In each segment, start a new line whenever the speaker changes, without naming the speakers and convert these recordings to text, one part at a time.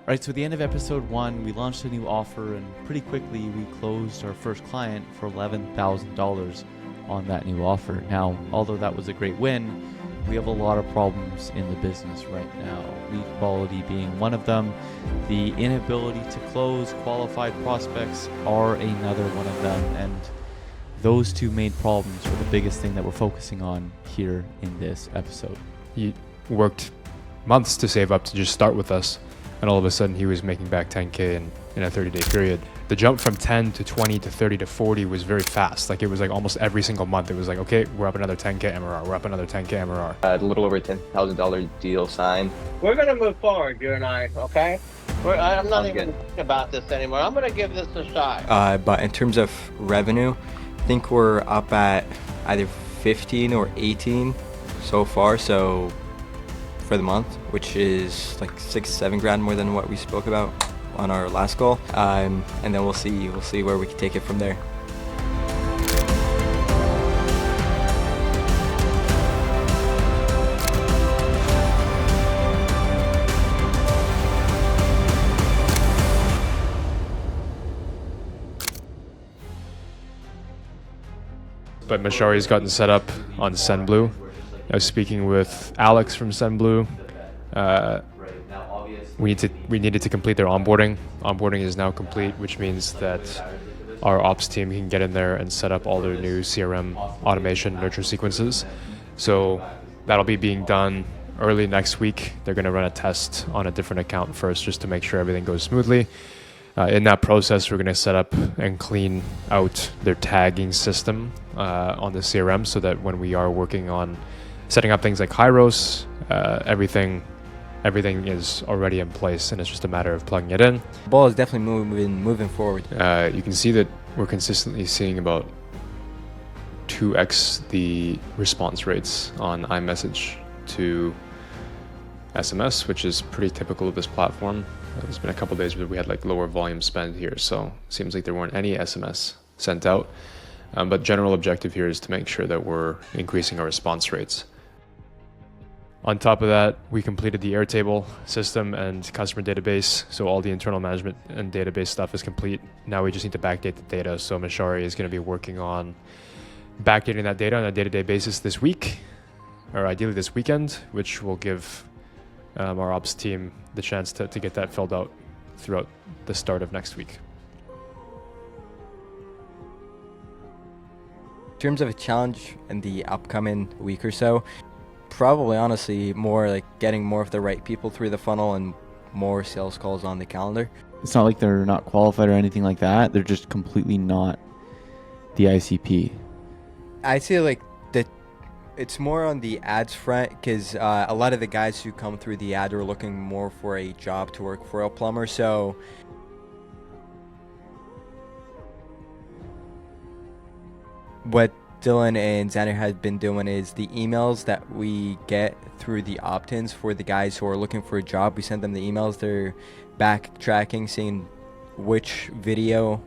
Right, so at the end of episode 1, we launched a new offer, and pretty quickly we closed our first client for $11,000 on that new offer. Now, although that was a great win, we have a lot of problems in the business right now, lead quality being one of them. The inability to close qualified prospects are another one of them, and those two main problems are the biggest thing that we're focusing on here in this episode.
He worked months to save up to just start with us, and all of a sudden he was making back 10K in a 30-day period. The jump from 10 to 20 to 30 to 40 was very fast. Like, it was like almost every single month it was like, okay, we're up another 10K MRR, we're up another 10K MRR.
A little over $10,000 deal signed.
We're going to move forward, you and I, okay? I'm not even thinking about this anymore. I'm going to give this a shot.
But in terms of revenue, I think we're up at either 15 or 18 so far. So for the month, which is like $6-7 grand more than what we spoke about on our last call. And then we'll see where we can take it from there.
But Mashari's gotten set up on SendBlue. I was speaking with Alex from SendBlue. We needed to complete their onboarding. Onboarding is now complete, which means that our ops team can get in there and set up all their new CRM automation nurture sequences. So that'll be being done early next week. They're going to run a test on a different account first, just to make sure everything goes smoothly. In that process, we're going to set up and clean out their tagging system on the CRM, so that when we are working on setting up things like Kairos, everything is already in place, and it's just a matter of plugging it in.
The ball is definitely moving forward.
You can see that we're consistently seeing about 2x the response rates on iMessage to SMS, which is pretty typical of this platform. There's been a couple of days where we had like lower volume spend here, so it seems like there weren't any SMS sent out. But general objective here is to make sure that we're increasing our response rates. On top of that, we completed the Airtable system and customer database, so all the internal management and database stuff is complete. Now we just need to backdate the data, so Mashari is going to be working on backdating that data on a day-to-day basis this week, or ideally this weekend, which will give our ops team the chance to get that filled out throughout the start of next week.
In terms of a challenge in the upcoming week or so, probably honestly more like getting more of the right people through the funnel and more sales calls on the calendar.
It's not like they're not qualified or anything like that. They're just completely not the ICP.
I feel like that it's more on the ads front, because a lot of the guys who come through the ad are looking more for a job to work for a plumber. So what Dylan and Xander have been doing is the emails that we get through the opt-ins for the guys who are looking for a job, we send them the emails. They're backtracking, seeing which video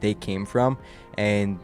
they came from, and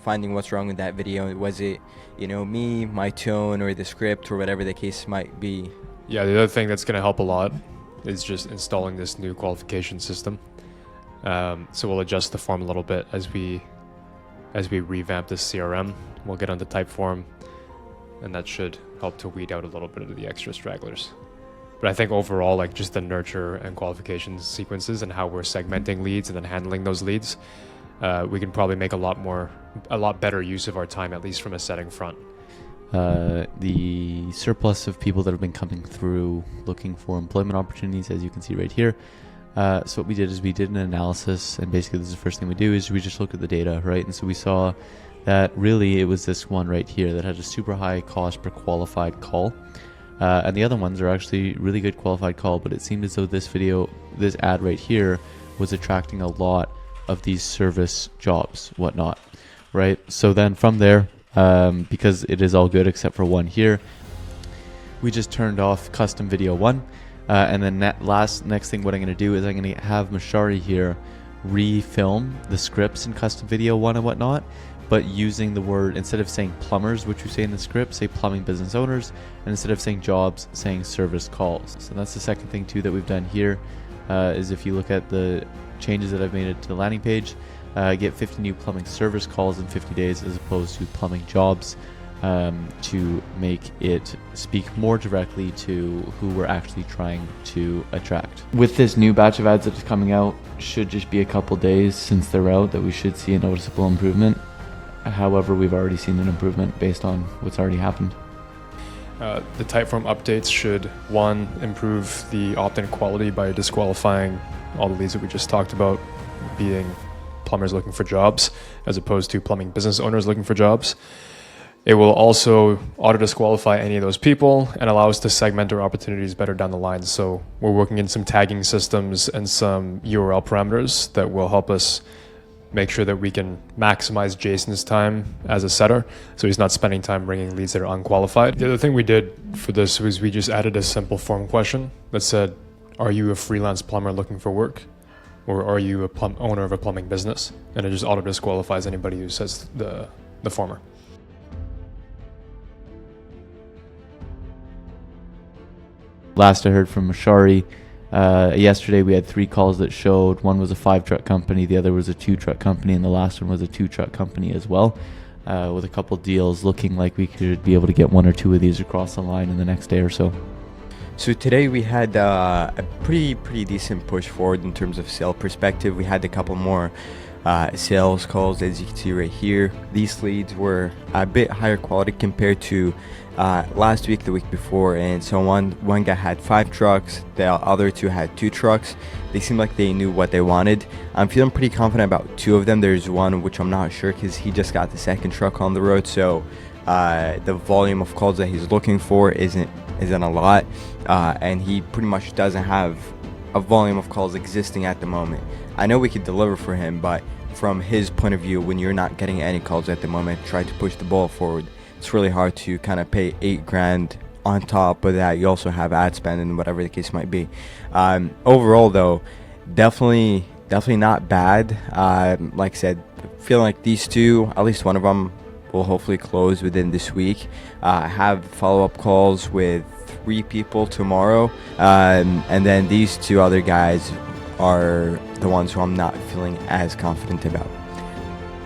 finding what's wrong with that video. Was it me, my tone, or the script, or whatever the case might be.
Yeah, the other thing that's going to help a lot is just installing this new qualification system. So we'll adjust the form a little bit as we revamp this CRM. We'll get onto Typeform, and that should help to weed out a little bit of the extra stragglers. But I think overall, like just the nurture and qualification sequences and how we're segmenting leads and then handling those leads, we can probably make a lot better use of our time, at least from a setting front.
The surplus of people that have been coming through looking for employment opportunities, as you can see right here. So what we did is we did an analysis, and basically this is the first thing we do is we just looked at the data, right? And so we saw that really it was this one right here that had a super high cost per qualified call. And the other ones are actually really good qualified call, but it seemed as though this ad right here was attracting a lot of these service jobs, whatnot, right? So then from there, because it is all good except for one here, we just turned off custom video 1. And then next thing what I'm going to do is I'm going to have Mashari here refilm the scripts in custom video 1 and whatnot, but using the word, instead of saying plumbers, which you say in the script, say plumbing business owners, and instead of saying jobs, saying service calls. So that's the second thing too that we've done here, is if you look at the changes that I've made to the landing page, get 50 new plumbing service calls in 50 days as opposed to plumbing jobs, to make it speak more directly to who we're actually trying to attract. With this new batch of ads that is coming out, should just be a couple days since they're out that we should see a noticeable improvement. However, we've already seen an improvement based on what's already happened.
The Typeform updates should, one, improve the opt-in quality by disqualifying all the leads that we just talked about, being plumbers looking for jobs as opposed to plumbing business owners looking for jobs. It will also auto-disqualify any of those people and allow us to segment our opportunities better down the line. So we're working in some tagging systems and some URL parameters that will help us make sure that we can maximize Jason's time as a setter, so he's not spending time bringing leads that are unqualified. The other thing we did for this was we just added a simple form question that said, are you a freelance plumber looking for work? Or are you a owner of a plumbing business? And it just auto-disqualifies anybody who says the former.
Last I heard from Mashari, yesterday we had 3 calls that showed one was a 5-truck company, the other was a 2-truck company, and the last one was a 2-truck company as well, with a couple deals looking like we could be able to get 1 or 2 of these across the line in the next day or so.
So today we had a pretty decent push forward in terms of sale perspective. We had a couple more sales calls, as you can see right here. These leads were a bit higher quality compared to last week, the week before, and so one guy had 5 trucks, the other 2 had 2 trucks. They seemed like they knew what they wanted. I'm feeling pretty confident about 2 of them. There's one which I'm not sure because he just got the 2nd truck on the road, so the volume of calls that he's looking for isn't a lot, and he pretty much doesn't have a volume of calls existing at the moment. I know we could deliver for him, but from his point of view, when you're not getting any calls at the moment, try to push the ball forward. It's really hard to kind of pay $8,000 on top of that. You also have ad spend and whatever the case might be. Overall, though, definitely not bad. Like I said, feeling like these 2, at least one of them, will hopefully close within this week. I have follow-up calls with 3 people tomorrow, and then these 2 other guys are the ones who I'm not feeling as confident about.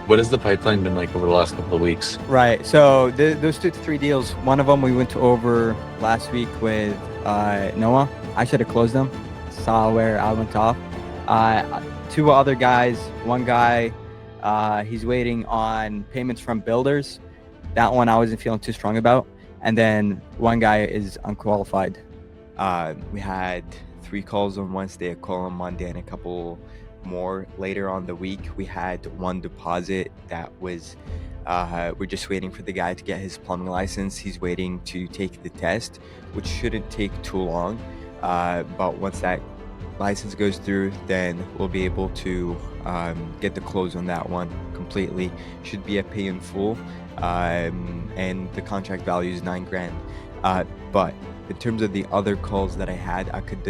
What has the pipeline been like over the last couple of weeks?
Right, so those 2 to 3 deals, one of them we went over last week with Noah. I should have closed them, saw where I went off. 2 other guys, one guy, he's waiting on payments from builders. That one I wasn't feeling too strong about. And then one guy is unqualified. We had 3 calls on Wednesday, a call on Monday, and a couple more later on the week. We had 1 deposit that was, we're just waiting for the guy to get his plumbing license. He's waiting to take the test, which shouldn't take too long. But once that license goes through, then we'll be able to get the close on that one completely. Should be a pay in full, and the contract value is $9,000. But in terms of the other calls that I had, I could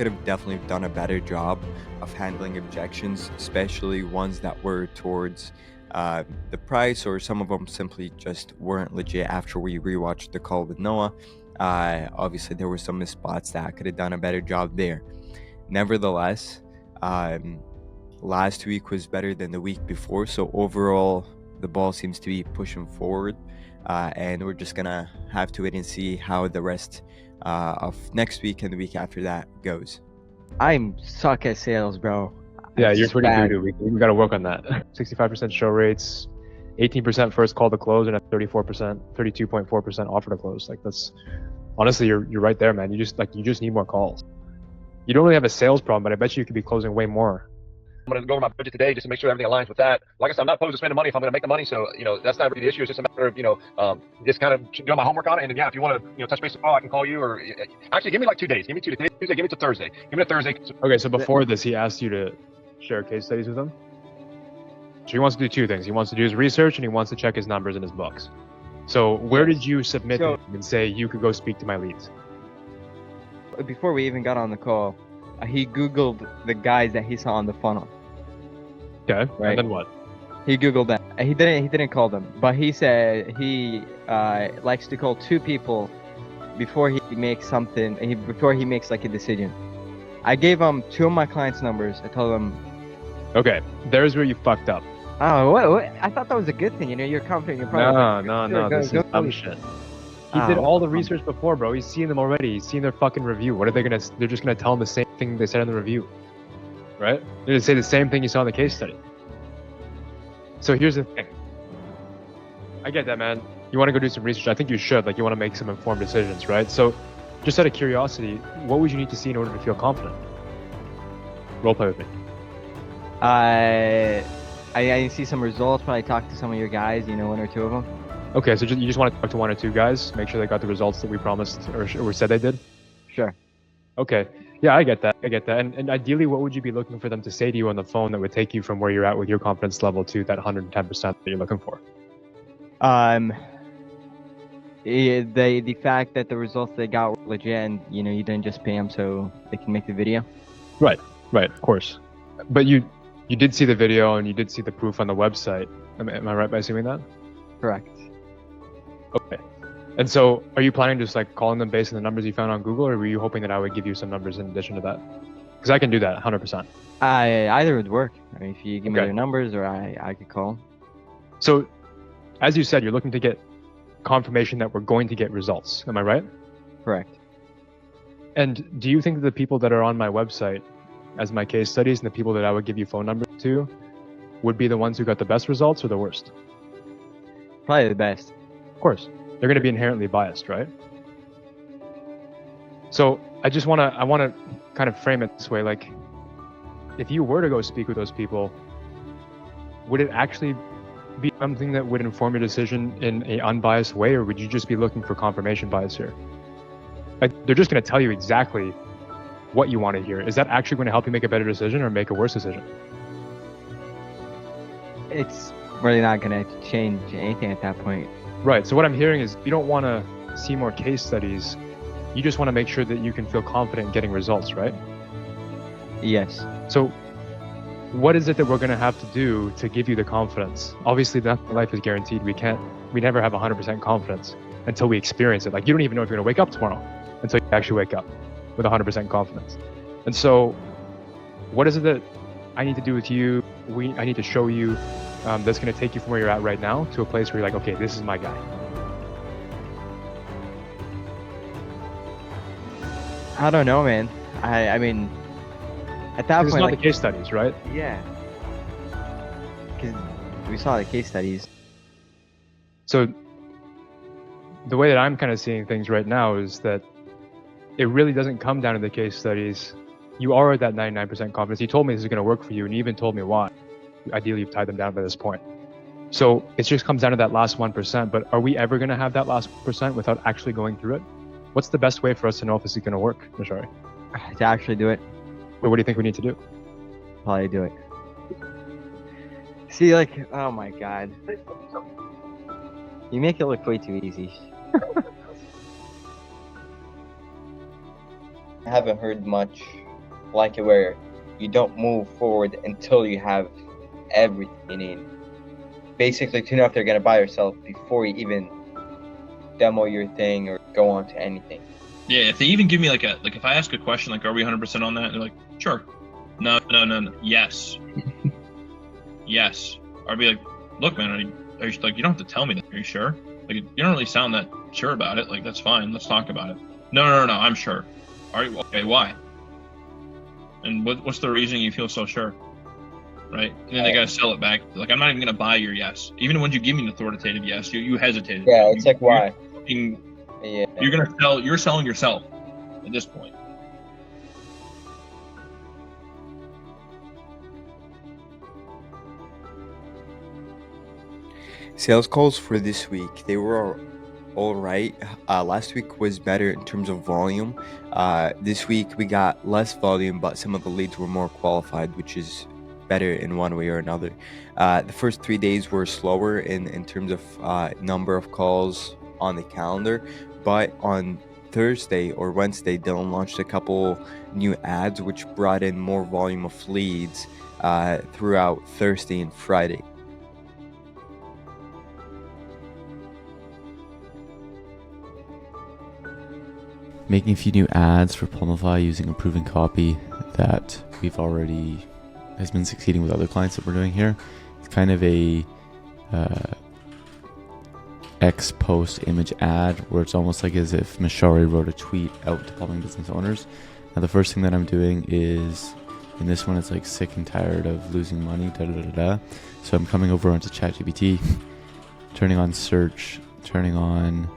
have definitely done a better job of handling objections, especially ones that were towards the price, or some of them simply just weren't legit. After we rewatched the call with Noah, obviously there were some missed spots that I could have done a better job there. Nevertheless, last week was better than the week before, so overall the ball seems to be pushing forward, and we're just gonna have to wait and see how the rest of next week and the week after that goes.
I'm suck at sales, bro.
Yeah, you're pretty
bad.
good. We got to work on that. 65% show rates, 18% first call to close, and a 32.4% offer to close. Like, that's honestly, you're right there, man. You just need more calls. You don't really have a sales problem, but I bet you could be closing way more.
I'm going to go over my budget today just to make sure everything aligns with that. Like I said, I'm not opposed to spending money if I'm going to make the money. So, that's not really the issue. It's just a matter of, just kind of doing my homework on it. And then, yeah, if you want to, touch base tomorrow, I can call you, or actually give me like 2 days. Give me 2 days. Tuesday, give me to Thursday. Give me to Thursday.
Okay, so before this, he asked you to share case studies with him. So he wants to do 2 things. He wants to do his research, and he wants to check his numbers in his books. So where did you submit them and say you could go speak to my leads?
Before we even got on the call, he Googled the guys that he saw on the funnel.
Okay,
Right.
and then what?
He Googled that. He didn't call them, but he said he likes to call 2 people before he makes something. Before he makes like a decision. I gave him 2 of my clients' numbers. I told him,
Okay, there's where you fucked up.
"Oh, what? I thought that was a good thing. You know, you're confident. You're probably
No. This is dumb shit. He did all the research before, bro. He's seen them already. He's seen their fucking review. What are they gonna? They're just gonna tell him the same thing they said in the review, right? They're gonna say the same thing you saw in the case study. So here's the thing. I get that, man. You want to go do some research. I think you should. Like, you want to make some informed decisions, right? So, just out of curiosity, what would you need to see in order to feel confident? Role play with me.
I see some results. Probably talk to some of your guys. You know, 1 or 2 of them.
Okay, so you just want to talk to 1 or 2 guys, make sure they got the results that we promised or said they did?
Sure.
Okay. Yeah, I get that. And ideally, what would you be looking for them to say to you on the phone that would take you from where you're at with your confidence level to that 110% that you're looking for?
The fact that the results they got were legit, and you know, you didn't just pay them so they can make the video.
Right, of course. But you did see the video and you did see the proof on the website. Am I right by assuming that?
Correct.
Okay. And so, are you planning just like calling them based on the numbers you found on Google, or were you hoping that I would give you some numbers in addition to that? Because I can do that 100%.
Either would work. I mean, if you give me
Okay.
their numbers, or I could call 'em.
So, as you said, you're looking to get confirmation that we're going to get results. Am I right?
Correct.
And do you think that the people that are on my website as my case studies and the people that I would give you phone numbers to would be the ones who got the best results or the worst?
Probably the best.
Of course. They're going to be inherently biased, right? So I want to kind of frame it this way. Like, if you were to go speak with those people, would it actually be something that would inform your decision in an unbiased way, or would you just be looking for confirmation bias here? Like, they're just going to tell you exactly what you want to hear. Is that actually going to help you make a better decision or make a worse decision?
It's really not going to change anything at that point.
Right. So what I'm hearing is you don't want to see more case studies. You just want to make sure that you can feel confident in getting results, right?
Yes.
So what is it that we're going to have to do to give you the confidence? Obviously, nothing in life is guaranteed. We never have 100% confidence until we experience it. Like, you don't even know if you're going to wake up tomorrow until you actually wake up with 100% confidence. And so what is it that I need to do with you? I need to show you that's going to take you from where you're at right now to a place where you're like, okay, this is my guy.
I don't know, man. I mean, at that
It's
point,
not
like,
the case studies, right?
yeah, because we saw the case studies.
So the way that I'm kind of seeing things right now is that it really doesn't come down to the case studies. You are at that 99% confidence. You told me this is going to work for you, and you even told me why. Ideally, you've tied them down by this point. So it just comes down to that last 1%. But are we ever going to have that last 1% without actually going through it? What's the best way for us to know if this is going to work, Nishari?
To actually do it,
What do you think we need to do?
probably do it. See, like, oh my god, you make it look way too easy.
I haven't heard much like it where you don't move forward until you have everything you need. Basically, to know if they're going to buy or sell before you even demo your thing or go on to anything.
Yeah, if they even give me like if I ask a question like, are we 100% on that? And they're like, sure. No. Yes. Yes. I'd be like, look, man, are you like, you don't have to tell me that. Are you sure? Like, you don't really sound that sure about it. Like, that's fine. Let's talk about it. No. I'm sure. Are you okay? Why? And what's the reason you feel so sure? Right? And then they gotta sell it back. Like, I'm not even gonna buy your yes. Even when you give me an authoritative yes, you hesitated.
Yeah, it's like, why?
Yeah. You're selling yourself at this point.
Sales calls for this week, they were all right. Last week was better in terms of volume. This week we got less volume, but some of the leads were more qualified, which is better in one way or another. The first 3 days were slower in terms of number of calls on the calendar, but on Thursday or Wednesday, Dylan launched a couple new ads, which brought in more volume of leads throughout Thursday and Friday.
making a few new ads for Plumify using a proven copy that we've already has been succeeding with other clients that we're doing here. It's kind of a X post image ad where it's almost like as if Mashari wrote a tweet out to plumbing business owners. Now the first thing that I'm doing is, in this one, it's like sick and tired of losing money, da da da da. So I'm coming over onto ChatGPT, turning on search, turning on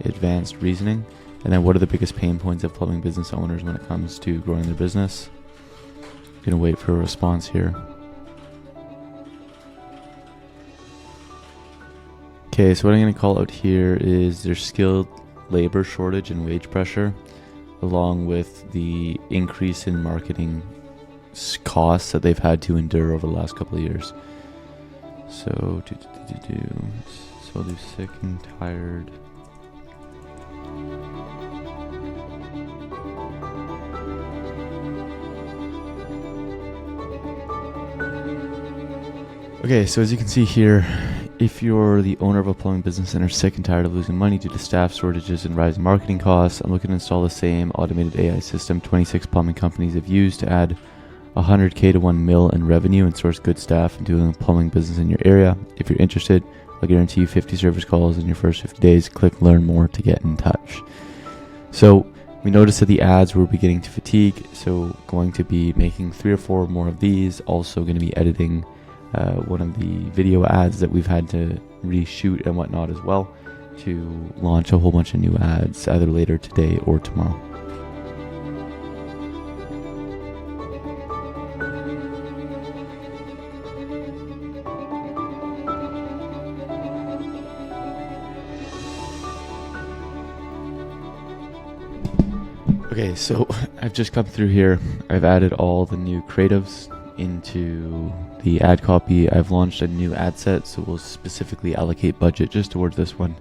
advanced reasoning, and then what are the biggest pain points of plumbing business owners when it comes to growing their business. I'm gonna wait for a response here. Okay, so what I'm gonna call out here is their skilled labor shortage and wage pressure, along with the increase in marketing costs that they've had to endure over the last couple of years. So, so I'll do sick and tired. Okay, so as you can see here, if you're the owner of a plumbing business and are sick and tired of losing money due to staff shortages and rising marketing costs, I'm looking to install the same automated AI system 26 plumbing companies have used to add 100K to 1 mil in revenue and source good staff and doing a plumbing business in your area. If you're interested, I'll guarantee you 50 service calls in your first 50 days. Click learn more to get in touch. So we noticed that the ads were beginning to fatigue, so going to be making 3 or 4 more of these. Also going to be editing one of the video ads that we've had to reshoot and whatnot as well to launch a whole bunch of new ads either later today or tomorrow. Okay, so I've just come through here. I've added all the new creatives into the ad copy. I've launched a new ad set, so we'll specifically allocate budget just towards this one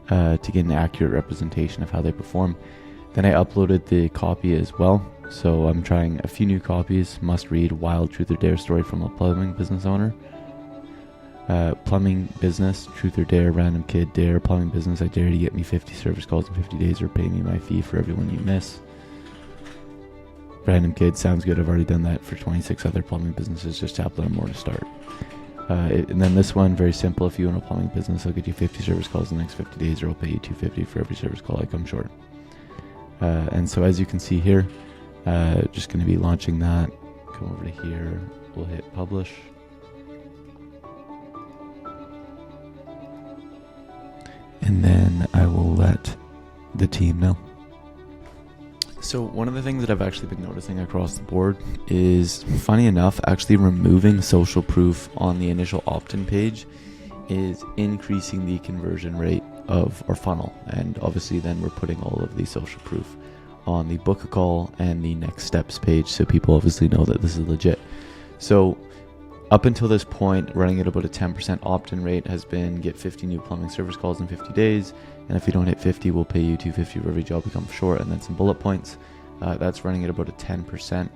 to get an accurate representation of how they perform. Then I uploaded the copy as well, so I'm trying a few new copies. Must read, wild truth or dare story from a plumbing business owner. Plumbing business, truth or dare, random kid, dare, plumbing business, I dare you to get me 50 service calls in 50 days or pay me my fee for everyone you miss. Random kid, sounds good. I've already done that for 26 other plumbing businesses. Just tap learn more to start. And then this one, very simple. If you own a plumbing business, I'll get you 50 service calls in the next 50 days, or I'll pay you $250 for every service call I come short. And so as you can see here, just going to be launching that. Come over to here. We'll hit publish. And then I will let the team know. So one of the things that I've actually been noticing across the board is, funny enough, actually removing social proof on the initial opt-in page is increasing the conversion rate of our funnel. And obviously then we're putting all of the social proof on the book a call and the next steps page, so people obviously know that this is legit. So up until this point, running at about a 10% opt-in rate has been get 50 new plumbing service calls in 50 days. And if you don't hit 50, we'll pay you $250 for every job you come short, and then some bullet points. That's running at about a 10%,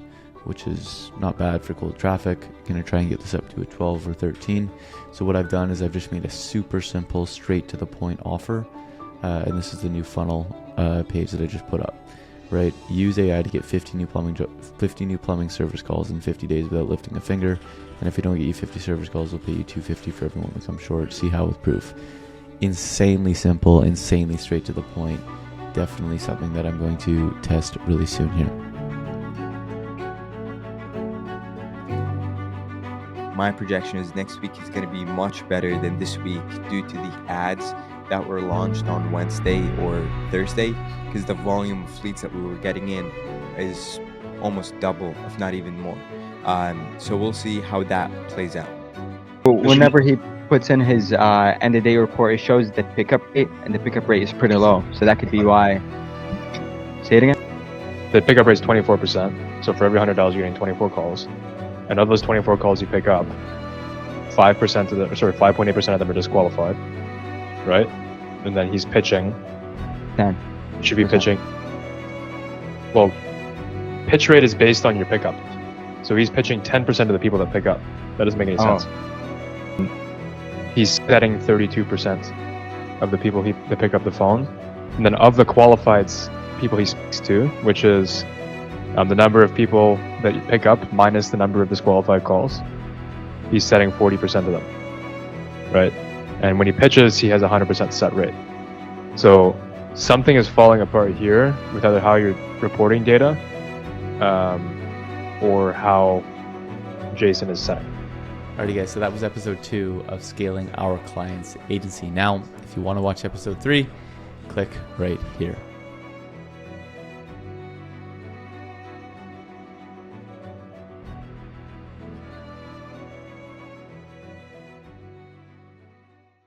which is not bad for cold traffic. Gonna try and get this up to a 12 or 13. So what I've done is I've just made a super simple, straight to the point offer. And this is the new funnel page that I just put up. Right, use AI to get 50 new plumbing service calls in 50 days without lifting a finger. And if we don't get you 50 service calls, we'll pay you $250 for everyone we come short. See how with proof. Insanely simple, insanely straight to the point. Definitely something that I'm going to test really soon here.
My projection is next week is going to be much better than this week due to the ads that were launched on Wednesday or Thursday, because the volume of leads that we were getting in is almost double, if not even more. So we'll see how that plays out.
Whenever he puts in his end of day report, it shows the pickup rate, and the pickup rate is pretty low. So that could be why. Say it again.
The pickup rate is 24%. So for every $100, you're getting 24 calls. And of those 24 calls you pick up, 5% of them, 5.8% of them are disqualified, right? And then he's pitching.
10.
You should be pitching. Well, pitch rate is based on your pickup. So he's pitching 10% of the people that pick up. That doesn't make any sense. He's setting 32% of the people that pick up the phone. And then of the qualifieds people he speaks to, which is the number of people that you pick up minus the number of disqualified calls. He's setting 40% of them, right? And when he pitches, he has 100% set rate. So something is falling apart here with either how you're reporting data or how Jason is setting.
Alrighty guys, so that was episode 2 of Scaling Our Client's Agency. Now, if you want to watch episode 3, click right here.